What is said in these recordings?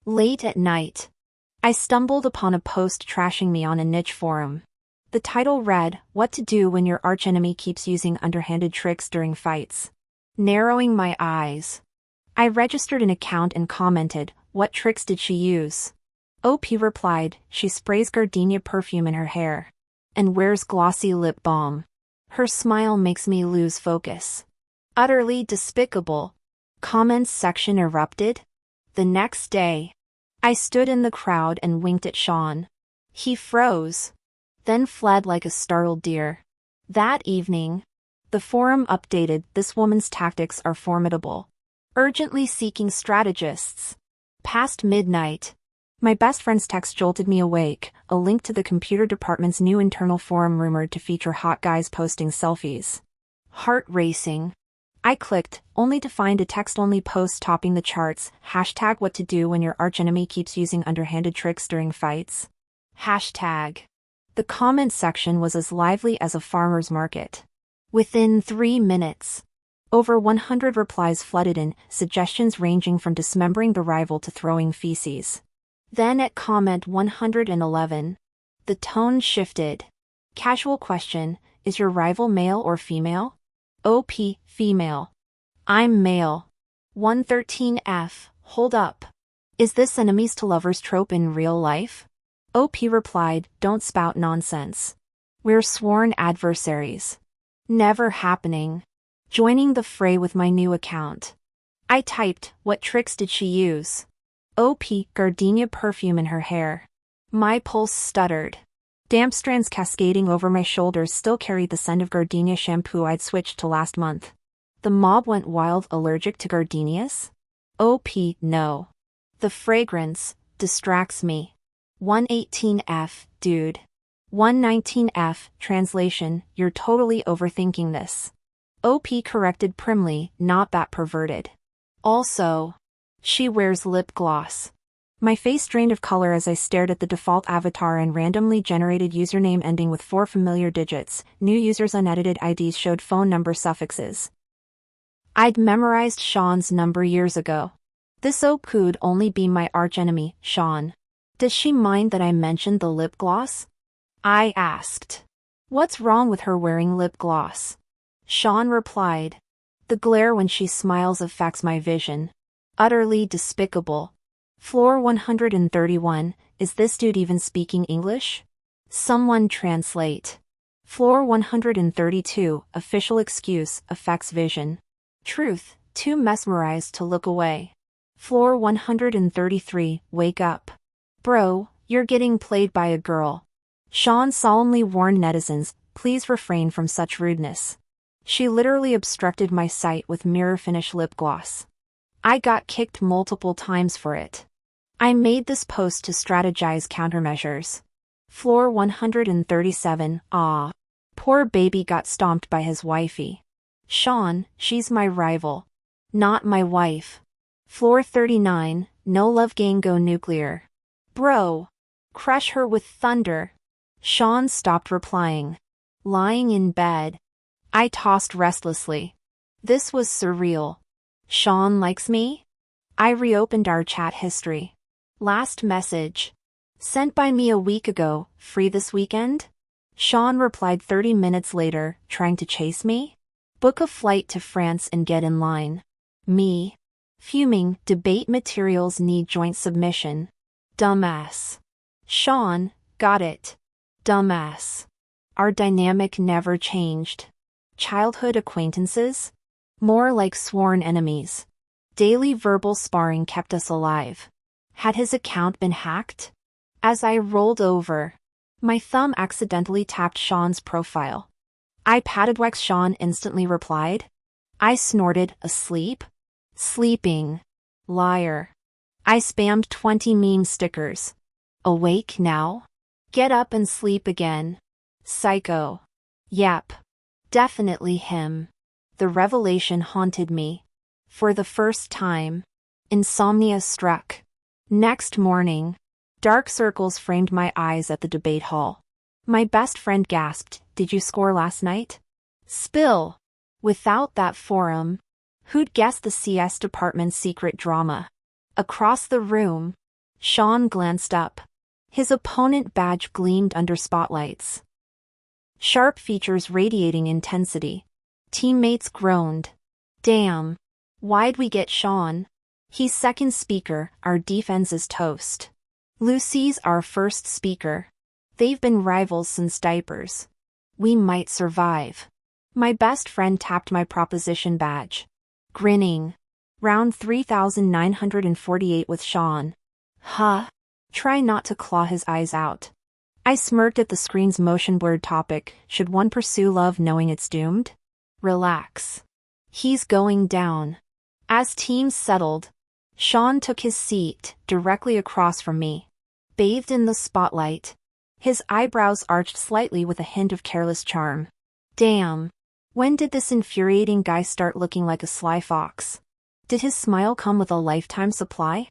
Late at night, I stumbled upon a post trashing me on a niche forum. The title read, "What to do when your archenemy keeps using underhanded tricks during fights." Narrowing my eyes, I registered an account and commented, "What tricks did she use?" OP replied, "She sprays gardenia perfume in her hair and wears glossy lip balm. Her smile makes me lose focus." Utterly despicable. Comments section erupted. The next day, I stood in the crowd and winked at Sean. He froze, then fled like a startled deer. That evening, the forum updated, "This woman's tactics are formidable. Urgently seeking strategists." Past midnight, my best friend's text jolted me awake, a link to the computer department's new internal forum rumored to feature hot guys posting selfies. Heart racing. I clicked, only to find a text-only post topping the charts, hashtag "What to do when your archenemy keeps using underhanded tricks during fights." Hashtag. The comment section was as lively as a farmer's market. Within 3 minutes, over 100 replies flooded in, suggestions ranging from dismembering the rival to throwing feces. Then at comment 111, the tone shifted. Casual question, "Is your rival male or female?" OP, female. I'm male. 113F, hold up. Is this enemies to lovers trope in real life? OP replied, "Don't spout nonsense. We're sworn adversaries." Never happening. Joining the fray with my new account, I typed, "What tricks did she use?" OP, gardenia perfume in her hair. My pulse stuttered. Damp strands cascading over my shoulders still carried the scent of gardenia shampoo I'd switched to last month. The mob went wild. Allergic to gardenias? OP, no. The fragrance distracts me. 118F, dude. 119F, translation, "You're totally overthinking this." OP corrected primly, "Not that perverted." Also, she wears lip gloss. My face drained of color as I stared at the default avatar and randomly generated username ending with 4 familiar digits. New user's unedited IDs showed phone number suffixes. I'd memorized Sean's number years ago. This could only be my archenemy, Sean. Does she mind that I mentioned the lip gloss? I asked. What's wrong with her wearing lip gloss? Sean replied, "The glare when she smiles affects my vision." Utterly despicable. Floor 131, is this dude even speaking English? Someone translate. Floor 132, official excuse, affects vision. Truth, too mesmerized to look away. Floor 133, wake up. Bro, you're getting played by a girl. Sean solemnly warned netizens, please refrain from such rudeness. She literally obstructed my sight with mirror finish lip gloss. I got kicked multiple times for it. I made this post to strategize countermeasures. Floor 137, ah. Poor baby got stomped by his wifey. Sean, she's my rival. Not my wife. Floor 39, no love gang go nuclear. Bro. Crush her with thunder. Sean stopped replying. Lying in bed, I tossed restlessly. This was surreal. Sean likes me? I reopened our chat history. Last message. Sent by me a week ago, free this weekend? Sean replied 30 minutes later, trying to chase me? Book a flight to France and get in line. Me. Fuming, debate materials need joint submission. Dumbass. Sean, got it. Dumbass. Our dynamic never changed. Childhood acquaintances? More like sworn enemies. Daily verbal sparring kept us alive. Had his account been hacked? As I rolled over, my thumb accidentally tapped Sean's profile. I patted Wex. Sean instantly replied. I snorted, asleep? Sleeping. Liar. I spammed 20 meme stickers. Awake now? Get up and sleep again. Psycho. Yep. Definitely him. The revelation haunted me. For the first time, insomnia struck. Next morning, dark circles framed my eyes at the debate hall. My best friend gasped, "Did you score last night?" Spill. Without that forum, who'd guess the CS department's secret drama? Across the room, Sean glanced up. His opponent badge gleamed under spotlights. Sharp features radiating intensity. Teammates groaned. Damn. Why'd we get Sean? He's second speaker, our defense is toast. Lucy's our first speaker. They've been rivals since diapers. We might survive. My best friend tapped my proposition badge. Grinning. Round 3948 with Sean. Huh? Try not to claw his eyes out. I smirked at the screen's motion blurred topic. Should one pursue love knowing it's doomed? Relax. He's going down. As teams settled, Sean took his seat, directly across from me. Bathed in the spotlight. His eyebrows arched slightly with a hint of careless charm. Damn. When did this infuriating guy start looking like a sly fox? Did his smile come with a lifetime supply?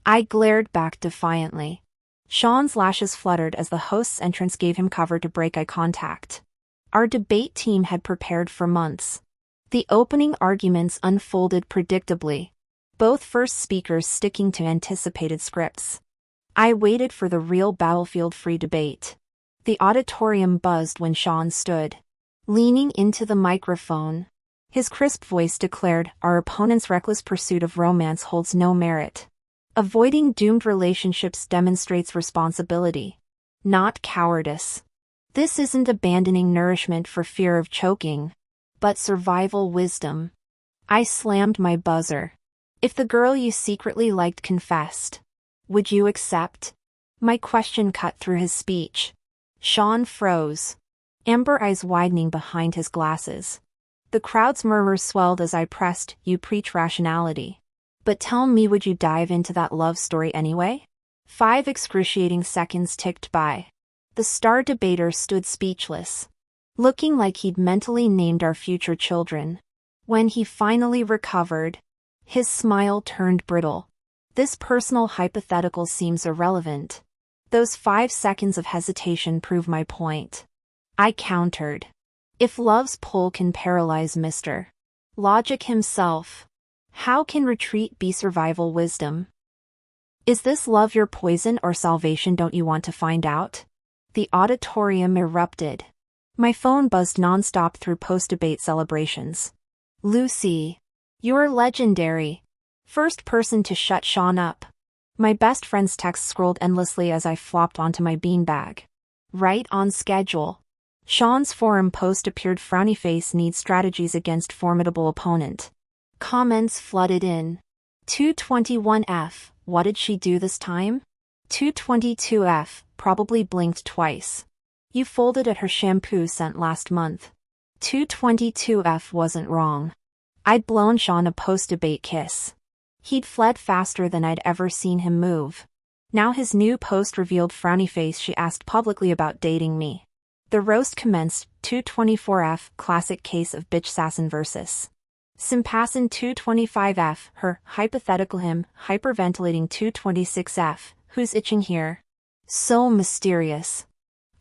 I glared back defiantly. Sean's lashes fluttered as the host's entrance gave him cover to break eye contact. Our debate team had prepared for months. The opening arguments unfolded predictably, both first speakers sticking to anticipated scripts. I waited for the real battlefield-free debate. The auditorium buzzed when Sean stood, leaning into the microphone. His crisp voice declared, "Our opponent's reckless pursuit of romance holds no merit. Avoiding doomed relationships demonstrates responsibility, not cowardice. This isn't abandoning nourishment for fear of choking, but survival wisdom." I slammed my buzzer. If the girl you secretly liked confessed, would you accept? My question cut through his speech. Sean froze, amber eyes widening behind his glasses. The crowd's murmurs swelled as I pressed, "You preach rationality. But tell me, would you dive into that love story anyway?" 5 excruciating seconds ticked by. The star debater stood speechless, looking like he'd mentally named our future children. When he finally recovered, his smile turned brittle. "This personal hypothetical seems irrelevant." Those 5 seconds of hesitation prove my point. I countered. If love's pull can paralyze Mr. Logic himself, how can retreat be survival wisdom? Is this love your poison or salvation? Don't you want to find out? The auditorium erupted. My phone buzzed nonstop through post-debate celebrations. "Lucy, you're legendary. First person to shut Sean up." My best friend's text scrolled endlessly as I flopped onto my beanbag. Right on schedule. Sean's forum post appeared. Frowny face needs strategies against formidable opponent. Comments flooded in. 221F, what did she do this time? 222F, probably blinked twice. You folded at her shampoo scent last month. 222F wasn't wrong. I'd blown Sean a post-debate kiss. He'd fled faster than I'd ever seen him move. Now his new post revealed frowny face. She asked publicly about dating me. The roast commenced. 224F, classic case of bitch sassin versus Simpassin. 225F, her, hypothetical him, hyperventilating. 226F, who's itching here? So mysterious.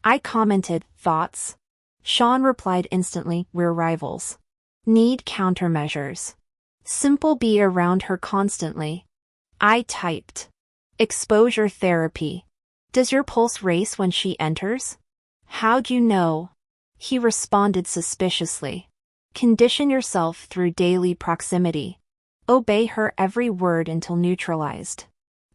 I commented, thoughts? Sean replied instantly, we're rivals. Need countermeasures. Simple, be around her constantly. I typed. Exposure therapy. Does your pulse race when she enters? How'd you know? He responded suspiciously. Condition yourself through daily proximity. Obey her every word until neutralized.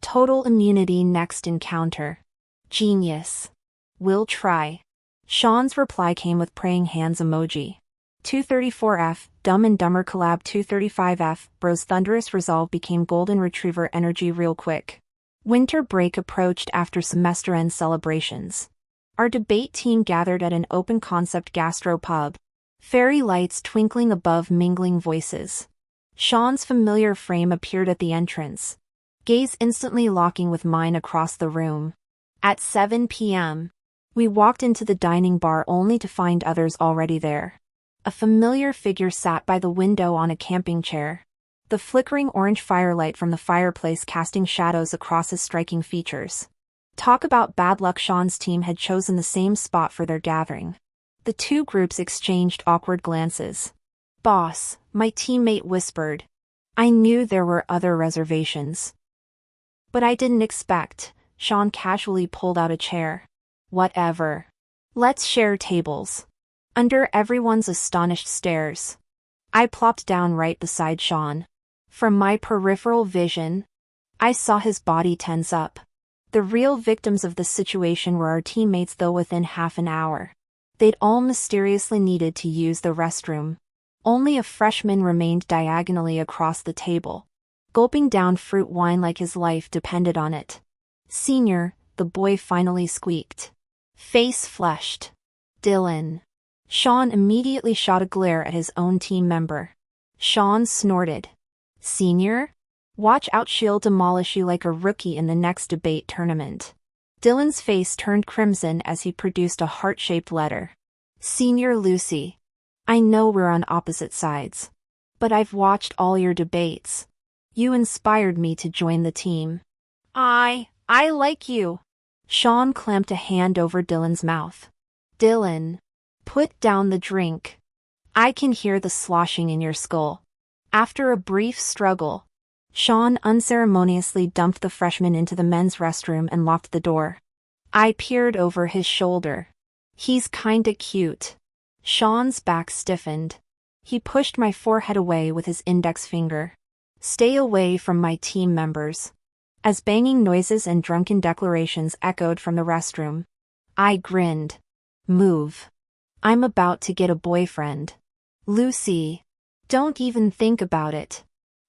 Total immunity next encounter. Genius. We'll try. Sean's reply came with praying hands emoji. 234F, Dumb and Dumber collab. 235F, bro's thunderous resolve became golden retriever energy real quick. Winter break approached after semester end celebrations. Our debate team gathered at an open-concept gastro pub. Fairy lights twinkling above mingling voices. Sean's familiar frame appeared at the entrance, gaze instantly locking with mine across the room. At 7 p.m., we walked into the dining bar only to find others already there. A familiar figure sat by the window on a camping chair, the flickering orange firelight from the fireplace casting shadows across his striking features. Talk about bad luck. Sean's team had chosen the same spot for their gathering. The two groups exchanged awkward glances. "Boss," my teammate whispered. I knew there were other reservations. But I didn't expect. Sean casually pulled out a chair. Whatever. Let's share tables. Under everyone's astonished stares. I plopped down right beside Sean. From my peripheral vision, I saw his body tense up. The real victims of the situation were our teammates, though within half an hour. They'd all mysteriously needed to use the restroom. Only a freshman remained diagonally across the table, gulping down fruit wine like his life depended on it. Senior, the boy finally squeaked. Face flushed. Dylan. Sean immediately shot a glare at his own team member. Sean snorted. Senior? Watch out, she'll demolish you like a rookie in the next debate tournament. Dylan's face turned crimson as he produced a heart-shaped letter. Senior Lucy. I know we're on opposite sides. But I've watched all your debates. You inspired me to join the team. I like you. Sean clamped a hand over Dylan's mouth. Dylan. Put down the drink. I can hear the sloshing in your skull. After a brief struggle, Sean unceremoniously dumped the freshman into the men's restroom and locked the door. I peered over his shoulder. He's kinda cute. Sean's back stiffened. He pushed my forehead away with his index finger. Stay away from my team members. As banging noises and drunken declarations echoed from the restroom, I grinned. Move. I'm about to get a boyfriend. Lucy. Don't even think about it.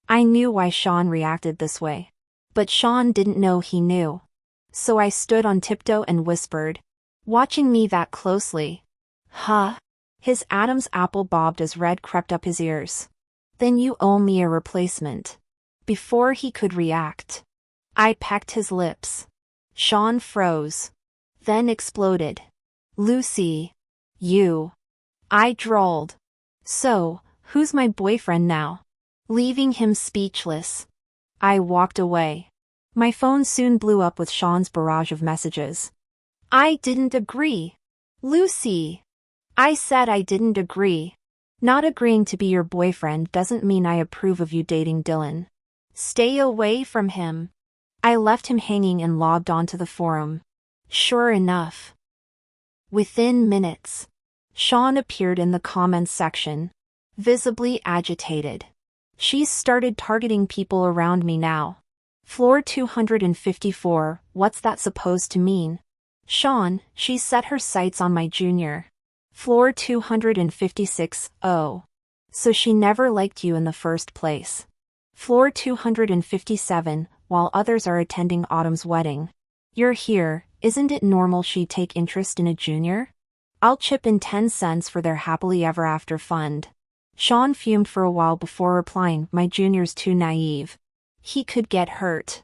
I knew why Sean reacted this way. But Sean didn't know he knew. So I stood on tiptoe and whispered. Watching me that closely. Huh? His Adam's apple bobbed as red crept up his ears. Then you owe me a replacement. Before he could react, I pecked his lips. Sean froze. Then exploded. Lucy. You. I drawled. So, who's my boyfriend now? Leaving him speechless, I walked away. My phone soon blew up with Sean's barrage of messages. I didn't agree. Lucy. I said I didn't agree. Not agreeing to be your boyfriend doesn't mean I approve of you dating Dylan. Stay away from him. I left him hanging and logged onto the forum. Sure enough. Within minutes, Sean appeared in the comments section, visibly agitated. She's started targeting people around me now. Floor 254, what's that supposed to mean? Sean, she set her sights on my junior. Floor 256, oh. So she never liked you in the first place. Floor 257, while others are attending Autumn's wedding. You're here, isn't it normal she'd take interest in a junior? I'll chip in 10 cents for their happily ever after fund. Sean fumed for a while before replying, my junior's too naive. He could get hurt.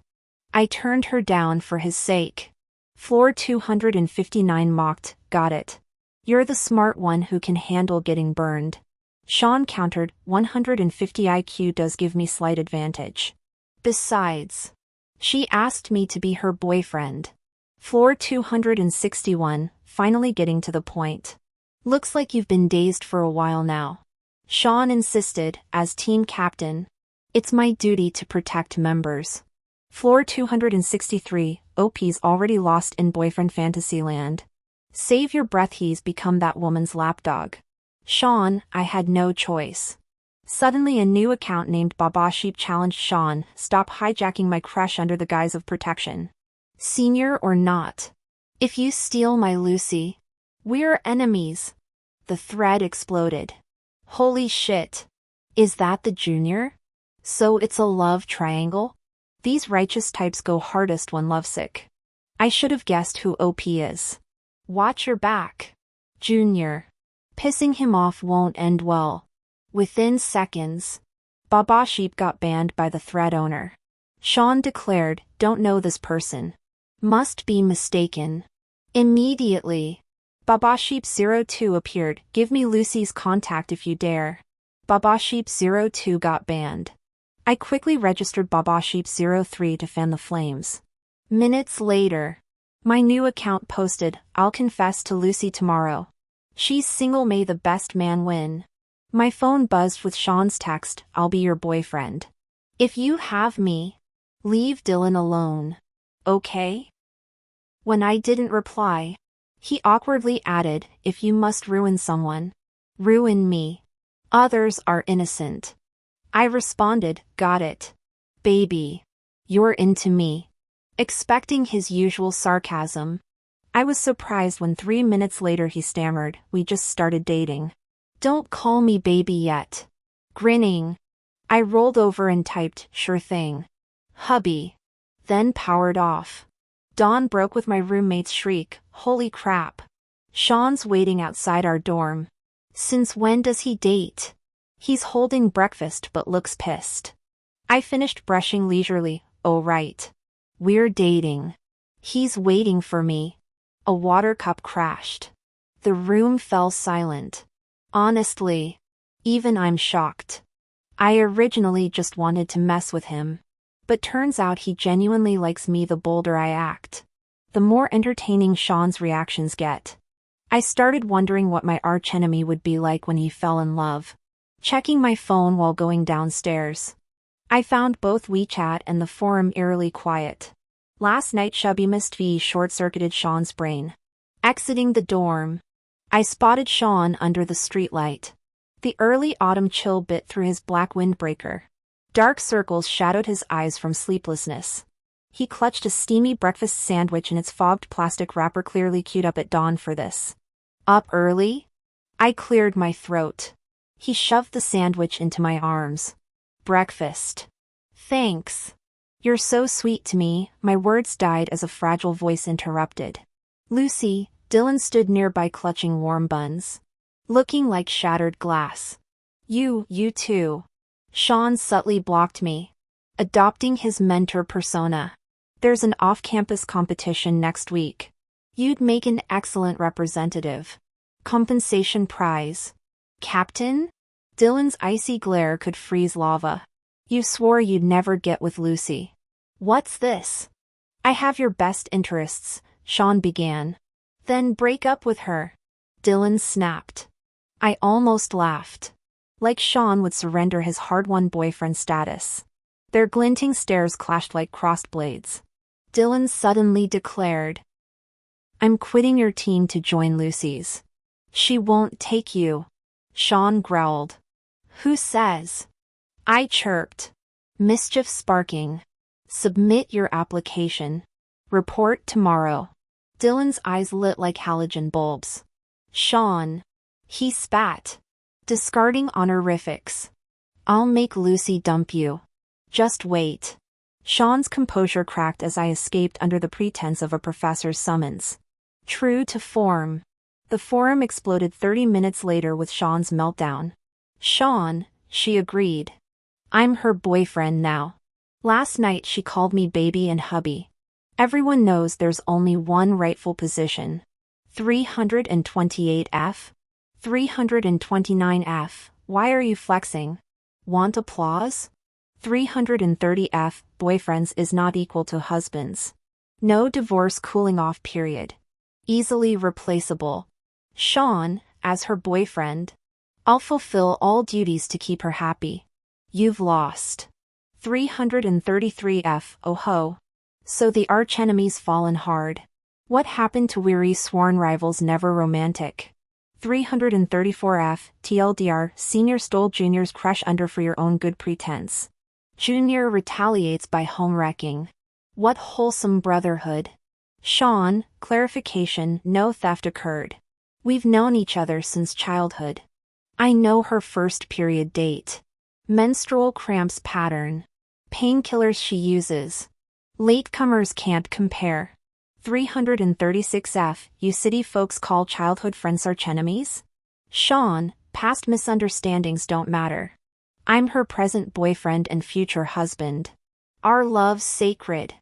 I turned her down for his sake. Floor 259 mocked, got it. You're the smart one who can handle getting burned. Sean countered, 150 IQ does give me slight advantage. Besides, she asked me to be her boyfriend. Floor 261, finally getting to the point. Looks like you've been dazed for a while now. Sean insisted, as team captain. It's my duty to protect members. Floor 263, OP's already lost in boyfriend fantasyland. Save your breath, he's become that woman's lapdog. Sean, I had no choice. Suddenly a new account named Baba Sheep challenged Sean, stop hijacking my crush under the guise of protection. Senior or not. If you steal my Lucy, we're enemies. The thread exploded. Holy shit. Is that the junior? So it's a love triangle? These righteous types go hardest when lovesick. I should have guessed who OP is. Watch your back. Junior. Pissing him off won't end well. Within seconds, Baba Sheep got banned by the thread owner. Sean declared, don't know this person. Must be mistaken. Immediately, Baba Sheep 02 appeared, give me Lucy's contact if you dare. Baba Sheep 02 got banned. I quickly registered Baba Sheep 03 to fan the flames. Minutes later, my new account posted, I'll confess to Lucy tomorrow. She's single, may the best man win. My phone buzzed with Sean's text, I'll be your boyfriend. If you have me. Leave Dylan alone. Okay? When I didn't reply, he awkwardly added, if you must ruin someone, ruin me. Others are innocent. I responded, got it. Baby. You're into me. Expecting his usual sarcasm. I was surprised when 3 minutes later he stammered, we just started dating. Don't call me baby yet. Grinning. I rolled over and typed, sure thing. Hubby. Then powered off. Dawn broke with my roommate's shriek, holy crap. Sean's waiting outside our dorm. Since when does he date? He's holding breakfast but looks pissed. I finished brushing leisurely, oh right. We're dating. He's waiting for me. A water cup crashed. The room fell silent. Honestly, even I'm shocked. I originally just wanted to mess with him. But turns out he genuinely likes me the bolder I act. The more entertaining Sean's reactions get. I started wondering what my archenemy would be like when he fell in love. Checking my phone while going downstairs. I found both WeChat and the forum eerily quiet. Last night Chubby Mist V short-circuited Sean's brain. Exiting the dorm, I spotted Sean under the streetlight. The early autumn chill bit through his black windbreaker. Dark circles shadowed his eyes from sleeplessness. He clutched a steamy breakfast sandwich in its fogged plastic wrapper, clearly queued up at dawn for this. Up early? I cleared my throat. He shoved the sandwich into my arms. Breakfast. Thanks. You're so sweet to me, my words died as a fragile voice interrupted. Lucy, Dylan stood nearby clutching warm buns. Looking like shattered glass. You too. Sean subtly blocked me. Adopting his mentor persona. There's an off-campus competition next week. You'd make an excellent representative. Compensation prize. Captain? Dylan's icy glare could freeze lava. You swore you'd never get with Lucy. What's this? I have your best interests, Sean began. Then break up with her. Dylan snapped. I almost laughed. Like Sean would surrender his hard-won boyfriend status. Their glinting stares clashed like crossed blades. Dylan suddenly declared. I'm quitting your team to join Lucy's. She won't take you. Sean growled. Who says? I chirped. Mischief sparking. Submit your application. Report tomorrow. Dylan's eyes lit like halogen bulbs. Sean. He spat. Discarding honorifics. I'll make Lucy dump you. Just wait. Sean's composure cracked as I escaped under the pretense of a professor's summons. True to form. The forum exploded 30 minutes later with Sean's meltdown. Sean, she agreed. I'm her boyfriend now. Last night she called me baby and hubby. Everyone knows there's only one rightful position. 328F? 329F, why are you flexing? Want applause? 330F, boyfriends is not equal to husbands. No divorce cooling off period. Easily replaceable. Sean, as her boyfriend. I'll fulfill all duties to keep her happy. You've lost. 333F, oh ho. So the archenemy's fallen hard. What happened to weary sworn rivals never romantic? 334F, TLDR, senior stole junior's crush under for your own good pretense. Junior retaliates by home wrecking. What wholesome brotherhood. Sean, clarification, no theft occurred. We've known each other since childhood. I know her first period date. Menstrual cramps pattern. Painkillers she uses. Latecomers can't compare. 336F, you city folks call childhood friends archenemies? Sean, past misunderstandings don't matter. I'm her present boyfriend and future husband. Our love's sacred.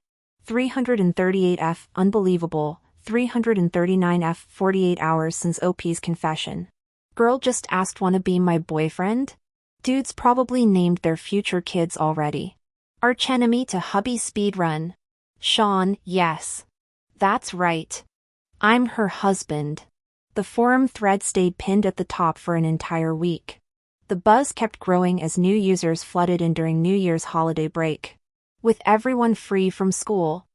338F, unbelievable. 339F, 48 hours since OP's confession. Girl just asked wanna be my boyfriend? Dudes probably named their future kids already. Archenemy to hubby speedrun. Sean, yes. That's right. I'm her husband. The forum thread stayed pinned at the top for an entire week. The buzz kept growing as new users flooded in during New Year's holiday break. with everyone free from school.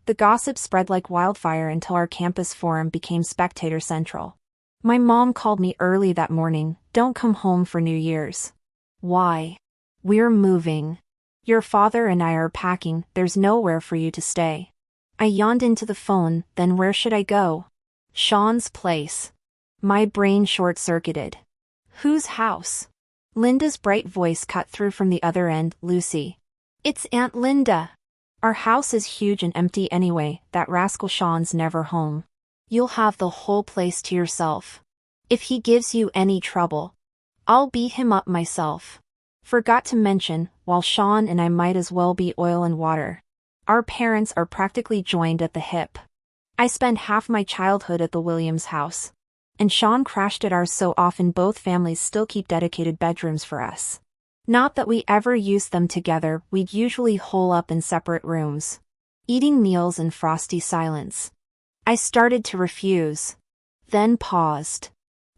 The gossip spread like wildfire until our campus forum became spectator central. My mom called me early that morning, "Don't come home for New Year's." "Why?" "We're moving. Your father and I are packing, there's nowhere for you to stay." I yawned into the phone, "Then where should I go?" "Sean's place." My brain short-circuited. "Whose house?" Linda's bright voice cut through from the other end, "Lucy. It's Aunt Linda. Our house is huge and empty anyway, that rascal Sean's never home. You'll have the whole place to yourself. If he gives you any trouble, I'll beat him up myself." Forgot to mention, while Sean and I might as well be oil and water. Our parents are practically joined at the hip. I spent half my childhood at the Williams house, and Sean crashed at ours so often both families still keep dedicated bedrooms for us. Not that we ever used them together, we'd usually hole up in separate rooms, eating meals in frosty silence. I started to refuse, then paused.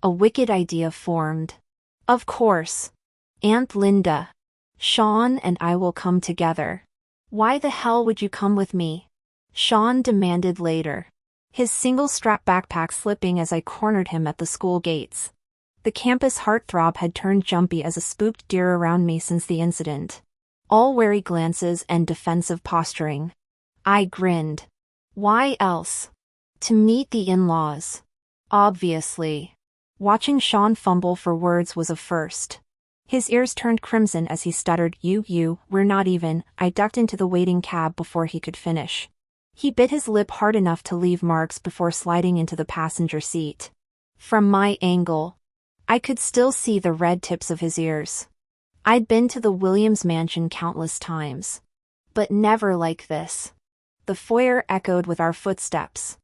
A wicked idea formed. Of course. Aunt Linda. Sean and I will come together. "Why the hell would you come with me?" Sean demanded later, his single-strap backpack slipping as I cornered him at the school gates. The campus heartthrob had turned jumpy as a spooked deer around me since the incident. All wary glances and defensive posturing. I grinned. Why else? To meet the in-laws. Obviously. Watching Sean fumble for words was a first. His ears turned crimson as he stuttered, We're not even." I ducked into the waiting cab before he could finish. He bit his lip hard enough to leave marks before sliding into the passenger seat. From my angle, I could still see the red tips of his ears. I'd been to the Williams mansion countless times, but never like this. The foyer echoed with our footsteps.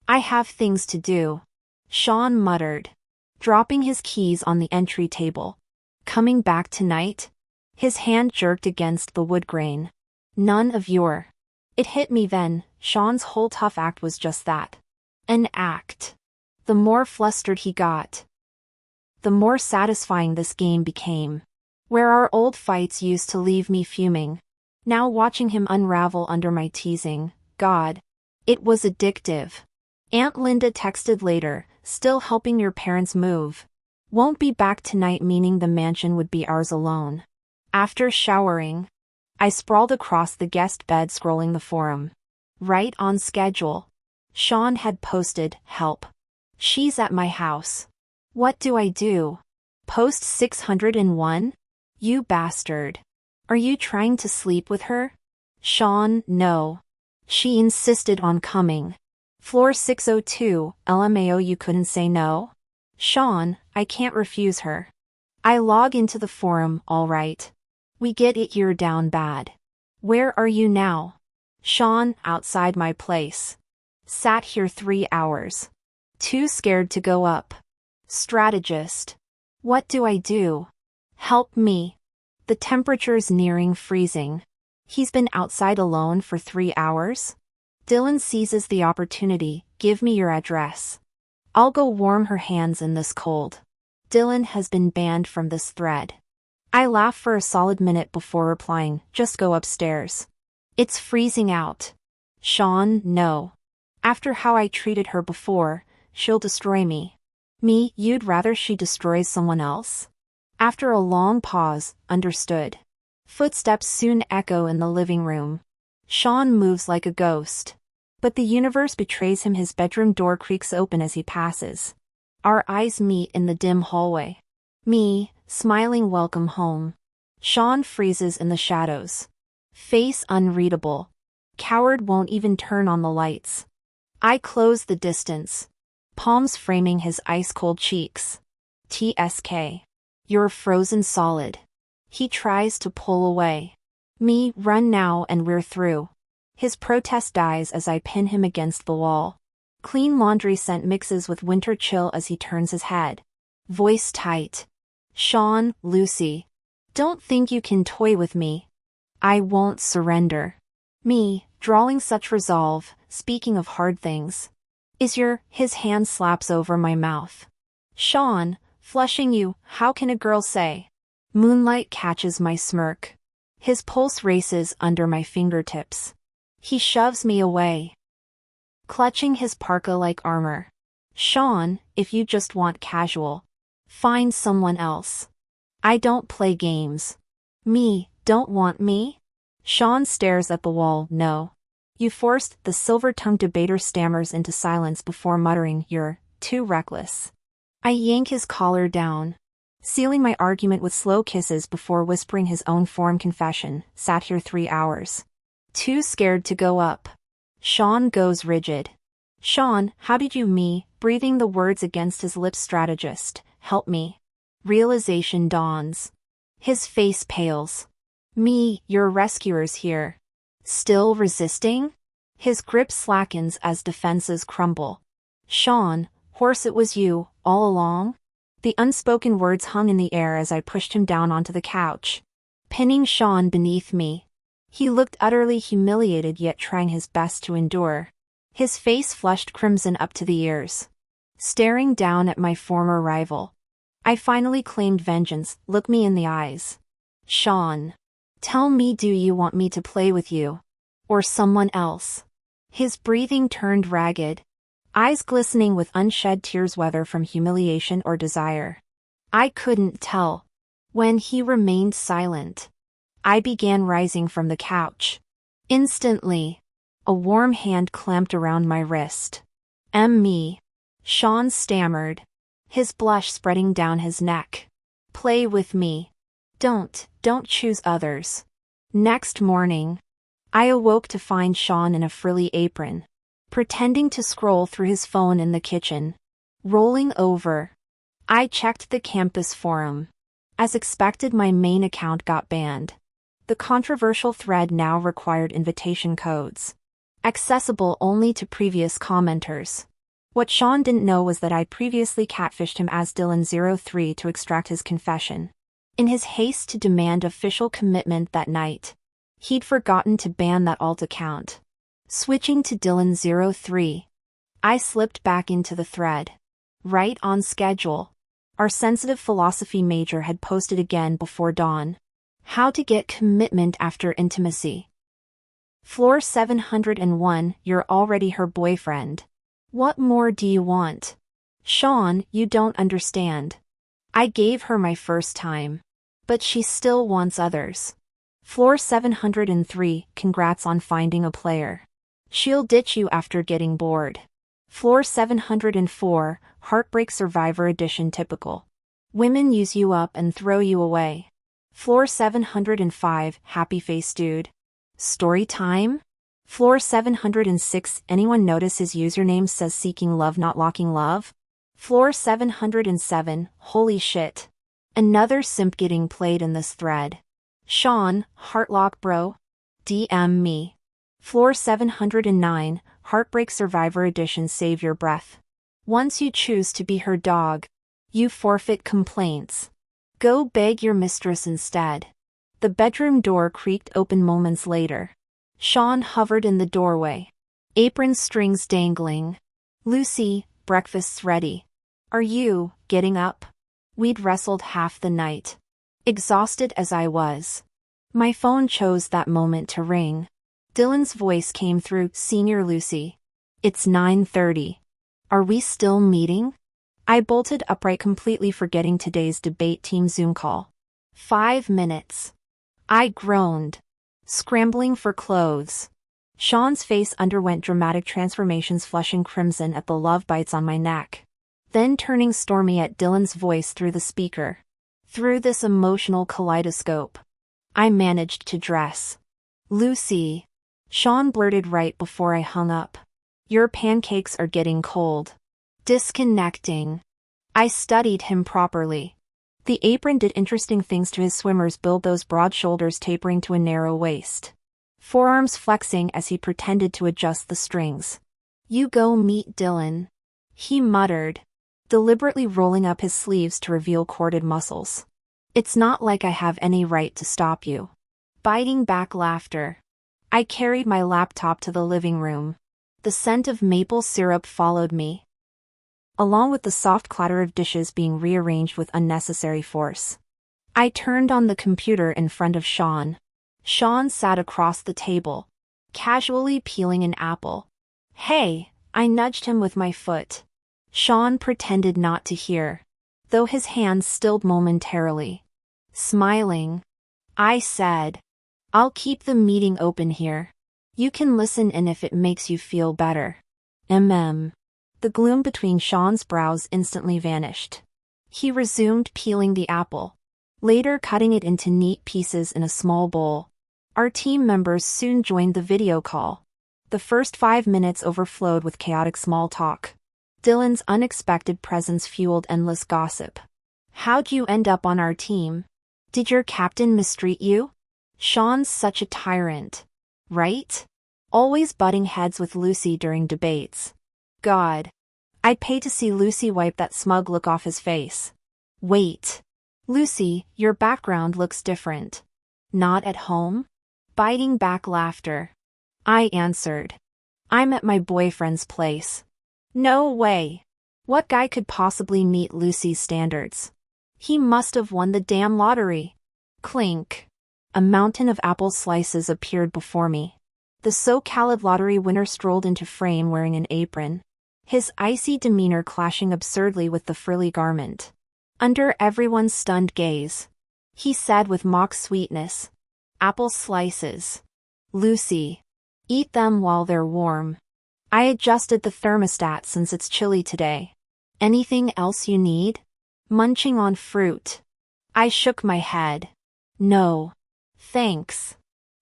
"I have things to do," Sean muttered, dropping his keys on the entry table. "Coming back tonight?" His hand jerked against the wood grain. "None of your..." It hit me then, Sean's whole tough act was just that. An act. The more flustered he got, the more satisfying this game became. Where our old fights used to leave me fuming, now watching him unravel under my teasing, God, it was addictive. Aunt Linda texted later, "Still helping your parents move. Won't be back tonight," meaning the mansion would be ours alone. After showering, I sprawled across the guest bed scrolling the forum. Right on schedule. Sean had posted, "Help. She's at my house. What do I do?" Post 601? You bastard. Are you trying to sleep with her? Sean, no. She insisted on coming. Floor 602, LMAO, you couldn't say no? Sean, I can't refuse her. I log into the forum, all right. We get it, you're down bad. Where are you now? Sean, outside my place. Sat here 3 hours. Too scared to go up. Strategist. What do I do? Help me. The temperature's nearing freezing. He's been outside alone for 3 hours? Dylan seizes the opportunity, "Give me your address. I'll go warm her hands in this cold." Dylan has been banned from this thread. I laugh for a solid minute before replying, "Just go upstairs. It's freezing out." Sean, no. After how I treated her before, she'll destroy me. Me, you'd rather she destroys someone else? After a long pause, understood. Footsteps soon echo in the living room. Sean moves like a ghost. But the universe betrays him, his bedroom door creaks open as he passes. Our eyes meet in the dim hallway. Me, smiling welcome home. Sean freezes in the shadows. Face unreadable. Coward won't even turn on the lights. I close the distance. Palms framing his ice-cold cheeks. TSK. You're frozen solid. He tries to pull away. Me, run now and we're through. His protest dies as I pin him against the wall. Clean laundry scent mixes with winter chill as he turns his head. Voice tight. Sean, Lucy. Don't think you can toy with me. I won't surrender. Me, drawling such resolve, speaking of hard things. His hand slaps over my mouth. Sean, flushing you, how can a girl say? Moonlight catches my smirk. His pulse races under my fingertips. He shoves me away, clutching his parka like armor. Sean, if you just want casual, find someone else. I don't play games. Me, don't want me? Sean stares at the wall. No. You forced, the silver-tongued debater stammers into silence before muttering, you're too reckless. I yank his collar down, sealing my argument with slow kisses before whispering his own form confession. Sat here 3 hours. Too scared to go up. Sean goes rigid. Sean, how did you me? Breathing the words against his lips. Strategist, help me. Realization dawns. His face pales. Me, your rescuers here. Still resisting? His grip slackens as defenses crumble. Sean, horse, it was you, all along? The unspoken words hung in the air as I pushed him down onto the couch, pinning Sean beneath me. He looked utterly humiliated yet trying his best to endure. His face flushed crimson up to the ears. Staring down at my former rival, I finally claimed vengeance. Look me in the eyes. Sean. Tell me, do you want me to play with you? Or someone else? His breathing turned ragged, eyes glistening with unshed tears, whether from humiliation or desire. I couldn't tell. When he remained silent, I began rising from the couch. Instantly, a warm hand clamped around my wrist. Me. Sean stammered, his blush spreading down his neck. Play with me. Don't choose others. Next morning, I awoke to find Sean in a frilly apron, pretending to scroll through his phone in the kitchen. Rolling over, I checked the campus forum. As expected, my main account got banned. The controversial thread now required invitation codes, accessible only to previous commenters. What Sean didn't know was that I previously catfished him as Dylan03 to extract his confession. In his haste to demand official commitment that night, he'd forgotten to ban that alt account. Switching to Dylan03, I slipped back into the thread. Right on schedule. Our sensitive philosophy major had posted again before dawn. How to get commitment after intimacy. Floor 701, you're already her boyfriend. What more do you want? Sean, you don't understand. I gave her my first time, but she still wants others. Floor 703, congrats on finding a player. She'll ditch you after getting bored. Floor 704, Heartbreak Survivor Edition typical. Women use you up and throw you away. Floor 705, Happy Face Dude. Story time? Floor 706, anyone notice his username says Seeking Love Not Locking Love? Floor 707, holy shit. Another simp getting played in this thread. Sean, Heartlock bro? DM me. Floor 709, Heartbreak Survivor Edition, save your breath. Once you choose to be her dog, you forfeit complaints. Go beg your mistress instead. The bedroom door creaked open moments later. Sean hovered in the doorway, apron strings dangling. Lucy, breakfast's ready. Are you getting up? We'd wrestled half the night. Exhausted as I was, my phone chose that moment to ring. Dylan's voice came through. Senior Lucy. It's 9:30. Are we still meeting? I bolted upright, completely forgetting today's debate team Zoom call. 5 minutes. I groaned, scrambling for clothes. Sean's face underwent dramatic transformations, flushing crimson at the love bites on my neck, then turning stormy at Dylan's voice through the speaker. Through this emotional kaleidoscope, I managed to dress. Lucy, Sean blurted right before I hung up. Your pancakes are getting cold. Disconnecting. I studied him properly. The apron did interesting things to his swimmers, build those broad shoulders tapering to a narrow waist, forearms flexing as he pretended to adjust the strings. You go meet Dylan, he muttered, deliberately rolling up his sleeves to reveal corded muscles. It's not like I have any right to stop you. Biting back laughter, I carried my laptop to the living room. The scent of maple syrup followed me, along with the soft clatter of dishes being rearranged with unnecessary force. I turned on the computer in front of Sean. Sean sat across the table, casually peeling an apple. Hey, I nudged him with my foot. Sean pretended not to hear, though his hands stilled momentarily. Smiling, I said, I'll keep the meeting open here. You can listen in if it makes you feel better. The gloom between Sean's brows instantly vanished. He resumed peeling the apple, later cutting it into neat pieces in a small bowl. Our team members soon joined the video call. The first 5 minutes overflowed with chaotic small talk. Dylan's unexpected presence fueled endless gossip. How'd you end up on our team? Did your captain mistreat you? Sean's such a tyrant, right? Always butting heads with Lucy during debates. God, I'd pay to see Lucy wipe that smug look off his face. Wait, Lucy, your background looks different. Not at home? Biting back laughter. I answered. I'm at my boyfriend's place. No way. What guy could possibly meet Lucy's standards? He must have won the damn lottery. Clink. A mountain of apple slices appeared before me. The so-called lottery winner strolled into frame wearing an apron, his icy demeanor clashing absurdly with the frilly garment. Under everyone's stunned gaze, he said with mock sweetness, apple slices. Lucy, eat them while they're warm. I adjusted the thermostat since it's chilly today. Anything else you need? Munching on fruit. I shook my head. No. Thanks.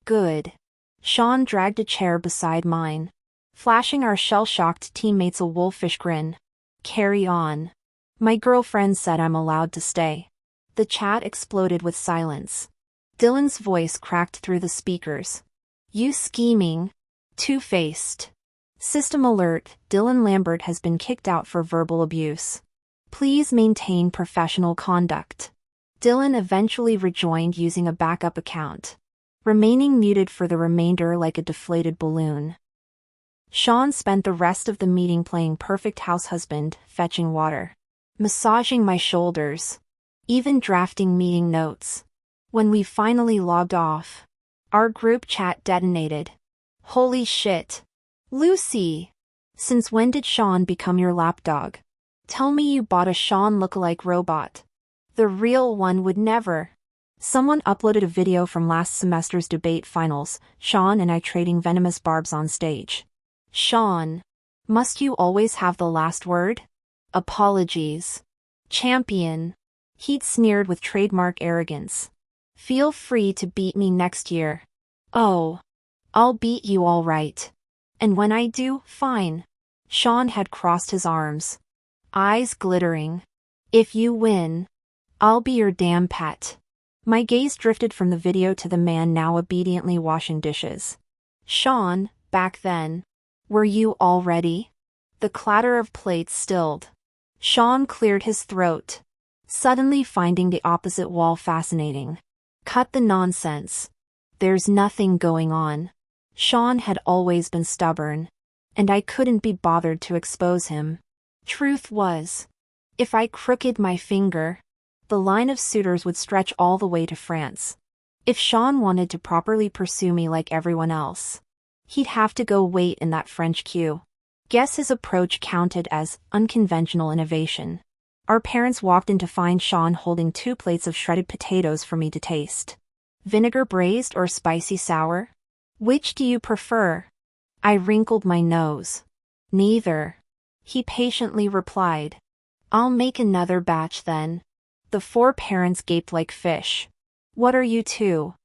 Good. Sean dragged a chair beside mine, flashing our shell-shocked teammates a wolfish grin. Carry on. My girlfriend said I'm allowed to stay. The chat exploded with silence. Dylan's voice cracked through the speakers. You scheming, two-faced. System alert, Dylan Lambert has been kicked out for verbal abuse. Please maintain professional conduct. Dylan eventually rejoined using a backup account, remaining muted for the remainder like a deflated balloon. Sean spent the rest of the meeting playing perfect house husband, fetching water, massaging my shoulders, even drafting meeting notes. When we finally logged off, our group chat detonated. Holy shit. Lucy! Since when did Sean become your lapdog? Tell me you bought a Sean lookalike robot. The real one would never. Someone uploaded a video from last semester's debate finals, Sean and I trading venomous barbs on stage. Sean, must you always have the last word? Apologies. Champion. He'd sneered with trademark arrogance. Feel free to beat me next year. Oh. I'll beat you all right. And when I do, fine. Sean had crossed his arms, eyes glittering. If you win, I'll be your damn pet. My gaze drifted from the video to the man now obediently washing dishes. Sean, back then, were you all ready? The clatter of plates stilled. Sean cleared his throat, suddenly finding the opposite wall fascinating. Cut the nonsense. There's nothing going on. Sean had always been stubborn, and I couldn't be bothered to expose him. Truth was, if I crooked my finger, the line of suitors would stretch all the way to France. If Sean wanted to properly pursue me like everyone else, he'd have to go wait in that French queue. Guess his approach counted as unconventional innovation. Our parents walked in to find Sean holding 2 plates of shredded potatoes for me to taste. Vinegar braised or spicy sour? Which do you prefer? I wrinkled my nose. Neither. He patiently replied. I'll make another batch then. The 4 parents gaped like fish. What are you two?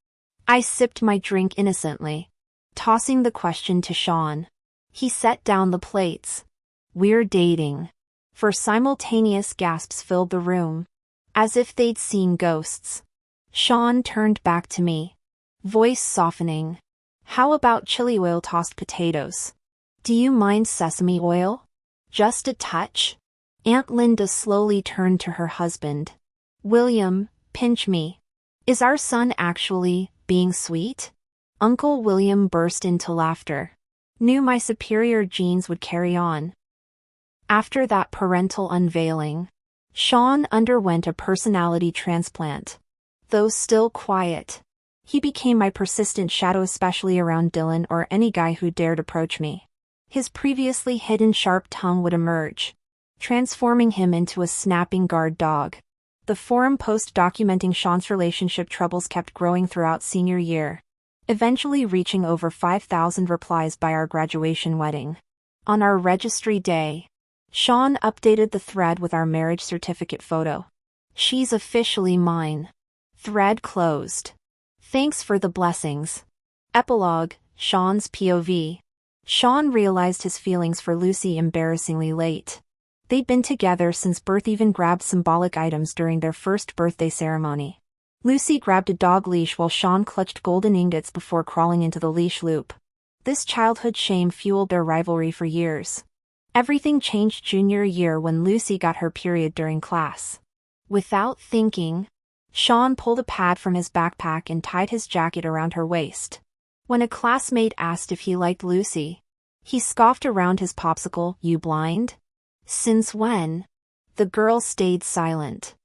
I sipped my drink innocently, tossing the question to Sean. He set down the plates. We're dating. For simultaneous gasps filled the room, as if they'd seen ghosts. Sean turned back to me, voice softening. How about chili oil tossed potatoes? Do you mind sesame oil? Just a touch? Aunt Linda slowly turned to her husband. William, pinch me. Is our son actually being sweet? Uncle William burst into laughter. Knew my superior genes would carry on. After that parental unveiling, Sean underwent a personality transplant. Though still quiet, He became my persistent shadow, especially around Dylan or any guy who dared approach me. His previously hidden sharp tongue would emerge, transforming him into a snapping guard dog. The forum post documenting Sean's relationship troubles kept growing throughout senior year, eventually reaching over 5,000 replies by our graduation wedding. On our registry day, Sean updated the thread with our marriage certificate photo. "She's officially mine." Thread closed. "Thanks for the blessings." Epilogue, Sean's POV. Sean realized his feelings for Lucy embarrassingly late. They'd been together since birth, even grabbed symbolic items during their first birthday ceremony. Lucy grabbed a dog leash while Sean clutched golden ingots before crawling into the leash loop. This childhood shame fueled their rivalry for years. Everything changed junior year when Lucy got her period during class. Without thinking, Sean pulled a pad from his backpack and tied his jacket around her waist. When a classmate asked if he liked Lucy, he scoffed around his popsicle, "You blind? Since when?" The girl stayed silent.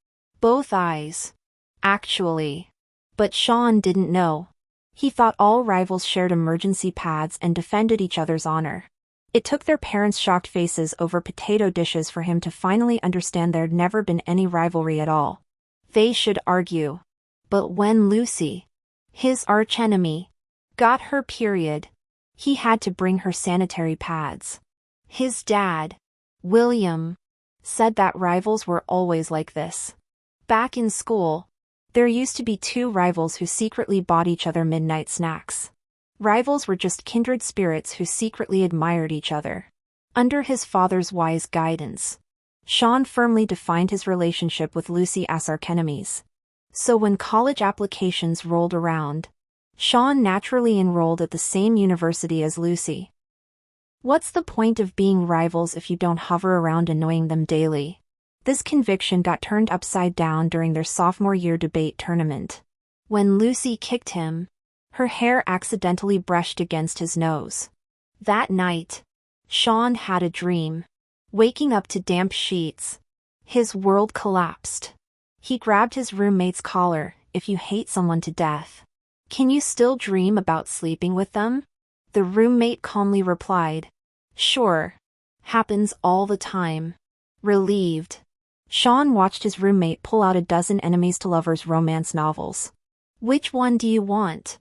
Both eyes. Actually. But Sean didn't know. He thought all rivals shared emergency pads and defended each other's honor. It took their parents' shocked faces over potato dishes for him to finally understand there'd never been any rivalry at all. They should argue. But when Lucy, his archenemy, got her period, he had to bring her sanitary pads. His dad, William, said that rivals were always like this. Back in school, there used to be two rivals who secretly bought each other midnight snacks. Rivals were just kindred spirits who secretly admired each other. Under his father's wise guidance, Sean firmly defined his relationship with Lucy as archenemies. So when college applications rolled around, Sean naturally enrolled at the same university as Lucy. What's the point of being rivals if you don't hover around annoying them daily? This conviction got turned upside down during their sophomore year debate tournament. When Lucy kicked him, her hair accidentally brushed against his nose. That night, Sean had a dream. Waking up to damp sheets, his world collapsed. He grabbed his roommate's collar. "If you hate someone to death, can you still dream about sleeping with them?" The roommate calmly replied, "Sure. Happens all the time." Relieved, Sean watched his roommate pull out a dozen enemies to lovers romance novels. "Which one do you want?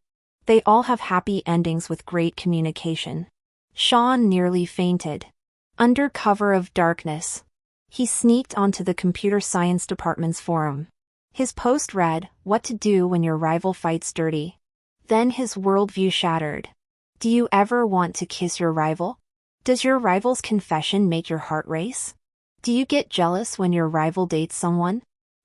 They all have happy endings with great communication." Sean nearly fainted. Under cover of darkness, he sneaked onto the computer science department's forum. His post read, "What to do when your rival fights dirty." Then his worldview shattered. Do you ever want to kiss your rival? Does your rival's confession make your heart race? Do you get jealous when your rival dates someone?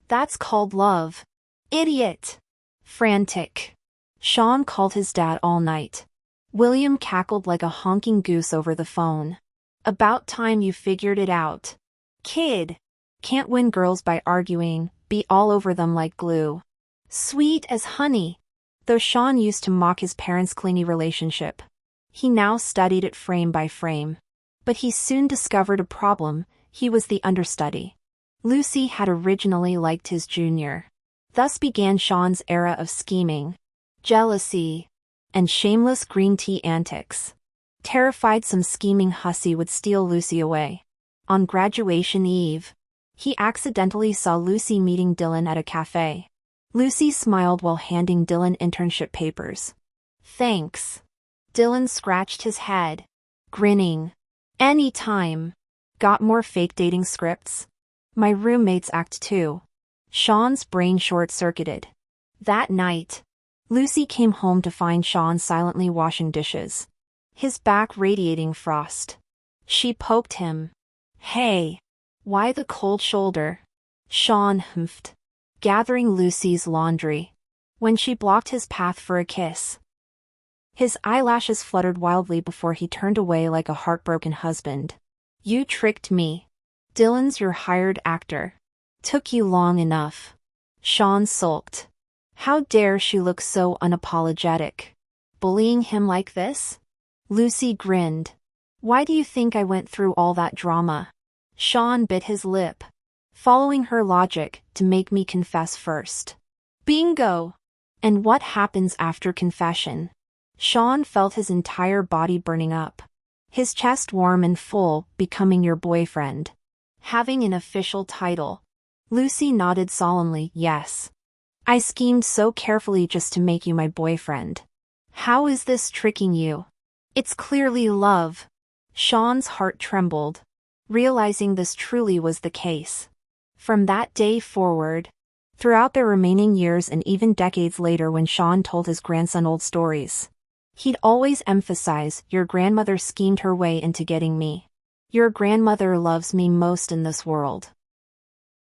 That's called love. Idiot. Frantic. Sean called his dad all night. William cackled like a honking goose over the phone. "About time you figured it out. Kid. Can't win girls by arguing, be all over them like glue." Sweet as honey. Though Sean used to mock his parents' clingy relationship, he now studied it frame by frame. But he soon discovered a problem: he was the understudy. Lucy had originally liked his junior. Thus began Sean's era of scheming, jealousy, and shameless green tea antics. Terrified some scheming hussy would steal Lucy away. On graduation eve, he accidentally saw Lucy meeting Dylan at a cafe. Lucy smiled while handing Dylan internship papers. "Thanks." Dylan scratched his head, grinning. "Anytime. Got more fake dating scripts?" "My roommates act too." Sean's brain short-circuited. That night, Lucy came home to find Sean silently washing dishes, his back radiating frost. She poked him. "Hey. Why the cold shoulder?" Sean humphed, gathering Lucy's laundry. When she blocked his path for a kiss, his eyelashes fluttered wildly before he turned away like a heartbroken husband. "You tricked me. Dylan's your hired actor. Took you long enough." Sean sulked. How dare she look so unapologetic? Bullying him like this? Lucy grinned. "Why do you think I went through all that drama?" Sean bit his lip, following her logic, "to make me confess first." Bingo! And what happens after confession? Sean felt his entire body burning up. His chest warm and full, becoming your boyfriend. Having an official title. Lucy nodded solemnly, yes. I schemed so carefully just to make you my boyfriend. How is this tricking you? It's clearly love. Sean's heart trembled, realizing this truly was the case. From that day forward, throughout their remaining years and even decades later when Sean told his grandson old stories, he'd always emphasize, your grandmother schemed her way into getting me. Your grandmother loves me most in this world.